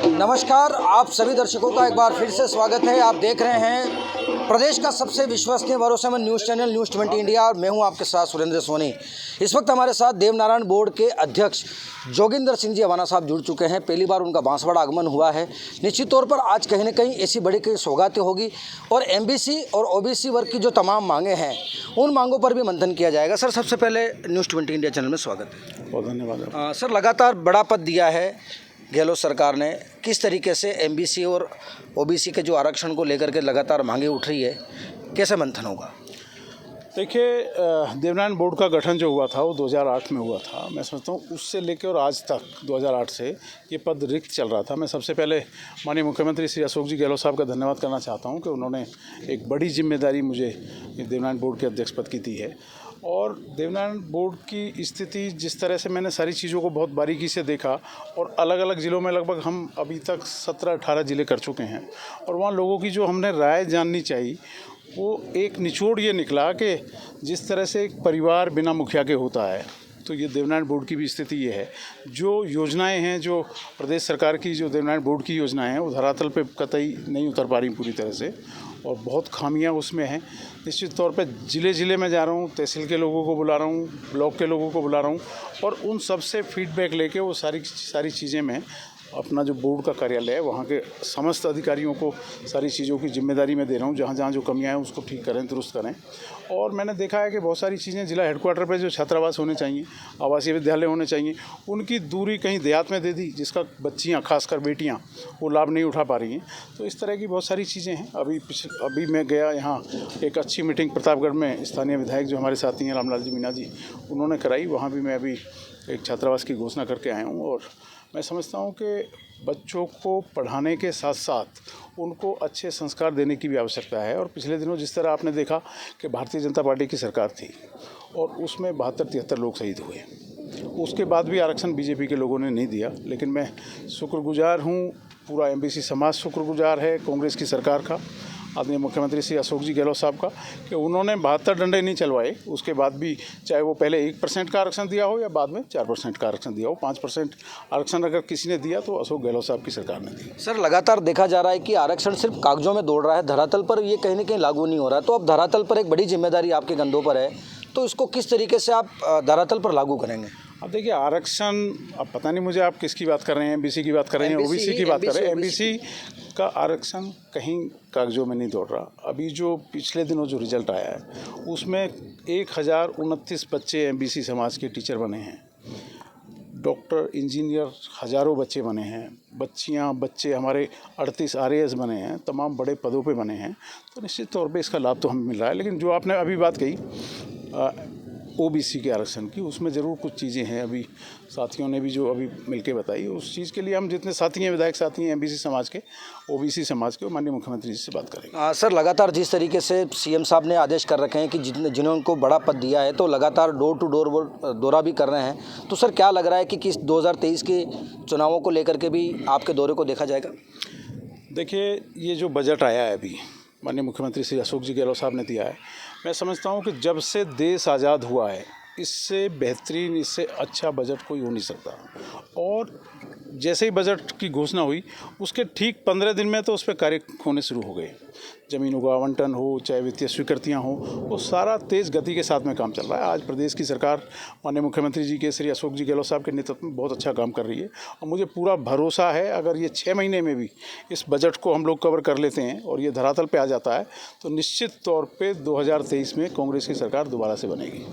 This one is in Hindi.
नमस्कार, आप सभी दर्शकों का एक बार फिर से स्वागत है। आप देख रहे हैं प्रदेश का सबसे विश्वसनीय भरोसेमंद न्यूज़ चैनल न्यूज़ 20 इंडिया और मैं हूं आपके साथ सुरेंद्र सोनी। इस वक्त हमारे साथ देवनारायण बोर्ड के अध्यक्ष जोगिंदर सिंह जी अवाना साहब जुड़ चुके हैं। पहली बार उनका बांसवाड़ा आगमन हुआ है। निश्चित तौर पर आज कहीं न कहीं ऐसी बड़ी कोई सौगातें होगी और एमबीसी और ओबीसी वर्ग की जो तमाम मांगे हैं उन मांगों पर भी मंथन किया जाएगा। सर, सबसे पहले न्यूज़ 20 इंडिया चैनल में स्वागत है। बहुत धन्यवाद। सर, लगातार बड़ा पद दिया है गहलोत सरकार ने। किस तरीके से एमबीसी और ओबीसी के जो आरक्षण को लेकर के लगातार मांगे उठ रही है, कैसे मंथन होगा? देखिए, देवनारायण बोर्ड का गठन जो हुआ था वो 2008 में हुआ था। मैं समझता हूँ उससे लेकर और आज तक 2008 से ये पद रिक्त चल रहा था। मैं सबसे पहले माननीय मुख्यमंत्री श्री अशोक जी गहलोत साहब का धन्यवाद करना चाहता हूँ कि उन्होंने एक बड़ी जिम्मेदारी मुझे देवनारायण बोर्ड के अध्यक्ष पद की दी है। और देवनारायण बोर्ड की स्थिति जिस तरह से मैंने सारी चीज़ों को बहुत बारीकी से देखा और अलग अलग ज़िलों में लगभग हम अभी तक 17-18 ज़िले कर चुके हैं और वहाँ लोगों की जो हमने राय जाननी चाहिए वो एक निचोड़ ये निकला कि जिस तरह से एक परिवार बिना मुखिया के होता है, तो ये देवनारायण बोर्ड की भी स्थिति ये है। जो योजनाएं हैं, जो प्रदेश सरकार की जो देवनारायण बोर्ड की योजनाएं हैं वो धरातल पे कतई नहीं उतर पा रही पूरी तरह से और बहुत खामियां उसमें हैं। निश्चित तौर पे ज़िले में जा रहा हूँ, तहसील के लोगों को बुला रहा हूँ, ब्लॉक के लोगों को बुला रहा हूँ और उन सब से फीडबैक लेके वो सारी चीज़ें मैं अपना जो बोर्ड का कार्यालय है वहाँ के समस्त अधिकारियों को सारी चीज़ों की जिम्मेदारी में दे रहा हूँ। जहाँ जो कमियाँ हैं उसको ठीक करें, दुरुस्त करें। और मैंने देखा है कि बहुत सारी चीज़ें जिला हेडक्वार्टर पर जो छात्रावास होने चाहिए, आवासीय विद्यालय होने चाहिए, उनकी दूरी कहीं देहात में दे दी, जिसका बच्चियाँ खासकर बेटियाँ वो लाभ नहीं उठा पा रही हैं। तो इस तरह की बहुत सारी चीज़ें हैं। अभी मैं गया यहाँ एक अच्छी मीटिंग प्रतापगढ़ में, स्थानीय विधायक जो हमारे साथी हैं रामलाल जी मीणा जी, उन्होंने कराई। वहाँ भी मैं अभी एक छात्रावास की घोषणा करके आया हूँ और मैं समझता हूँ कि बच्चों को पढ़ाने के साथ साथ उनको अच्छे संस्कार देने की भी आवश्यकता है। और पिछले दिनों जिस तरह आपने देखा कि भारतीय जनता पार्टी की सरकार थी और उसमें 72-73 लोग शहीद हुए, उसके बाद भी आरक्षण बीजेपी के लोगों ने नहीं दिया। लेकिन मैं शुक्रगुजार हूँ, पूरा एमबीसी समाज शुक्रगुजार है कांग्रेस की सरकार का, आदरणीय मुख्यमंत्री श्री अशोक जी गहलोत साहब का, कि उन्होंने 72 डंडे नहीं चलवाए। उसके बाद भी चाहे वो पहले 1% का आरक्षण दिया हो या बाद में 4% का आरक्षण दिया हो, 5% आरक्षण अगर किसी ने दिया तो अशोक गहलोत साहब की सरकार ने दिया। सर, लगातार देखा जा रहा है कि आरक्षण सिर्फ कागजों में दौड़ रहा है, धरातल पर ये कहीं न कहीं लागू नहीं हो रहा है। तो अब धरातल पर एक बड़ी जिम्मेदारी आपके कंधों पर है, तो इसको किस तरीके से आप धरातल पर लागू करेंगे? अब देखिए, आरक्षण, अब पता नहीं मुझे आप किसकी बात कर रहे हैं, एमबीसी की बात कर रहे हैं, ओबीसी की बात कर रहे हैं। एमबीसी का आरक्षण कहीं कागजों में नहीं दौड़ रहा। अभी जो पिछले दिनों जो रिजल्ट आया है उसमें 1029 बच्चे एमबीसी समाज के टीचर बने हैं, डॉक्टर, इंजीनियर हज़ारों बच्चे बने हैं, बच्चे हमारे 38 आरएएस बने हैं, तमाम बड़े पदों पे बने हैं। तो निश्चित तौर पे इसका लाभ तो हमें मिल रहा है। लेकिन जो आपने अभी बात कही ओबीसी के आरक्षण की, उसमें ज़रूर कुछ चीज़ें हैं, अभी साथियों ने भी जो अभी मिलके बताई, उस चीज़ के लिए हम जितने साथी हैं, विधायक साथी हैं एमबीसी समाज के, ओबीसी समाज के, माननीय मुख्यमंत्री जी से बात करेंगे। सर, लगातार जिस तरीके से सीएम साहब ने आदेश कर रखे हैं कि जिन्होंने को बड़ा पद दिया है तो लगातार डोर टू डोर दौरा भी कर रहे हैं, तो सर क्या लग रहा है कि किस 2023 के चुनावों को लेकर के भी आपके दौरे को देखा जाएगा? देखिए, ये जो बजट आया है अभी माननीय मुख्यमंत्री श्री अशोक जी गहलोत साहब ने दिया है, मैं समझता हूँ कि जब से देश आज़ाद हुआ है इससे बेहतरीन, इससे अच्छा बजट कोई हो नहीं सकता। और जैसे ही बजट की घोषणा हुई उसके ठीक 15 दिन में तो उस पर कार्य होने शुरू हो गए। ज़मीनों का आवंटन हो, चाहे वित्तीय स्वीकृतियाँ हो, वो सारा तेज़ गति के साथ में काम चल रहा है। आज प्रदेश की सरकार माननीय मुख्यमंत्री जी के श्री अशोक जी गहलोत साहब के नेतृत्व में बहुत अच्छा काम कर रही है और मुझे पूरा भरोसा है अगर ये 6 महीने में भी इस बजट को हम लोग कवर कर लेते हैं और ये धरातल पर आ जाता है तो निश्चित तौर पर 2023 में कांग्रेस की सरकार दोबारा से बनेगी।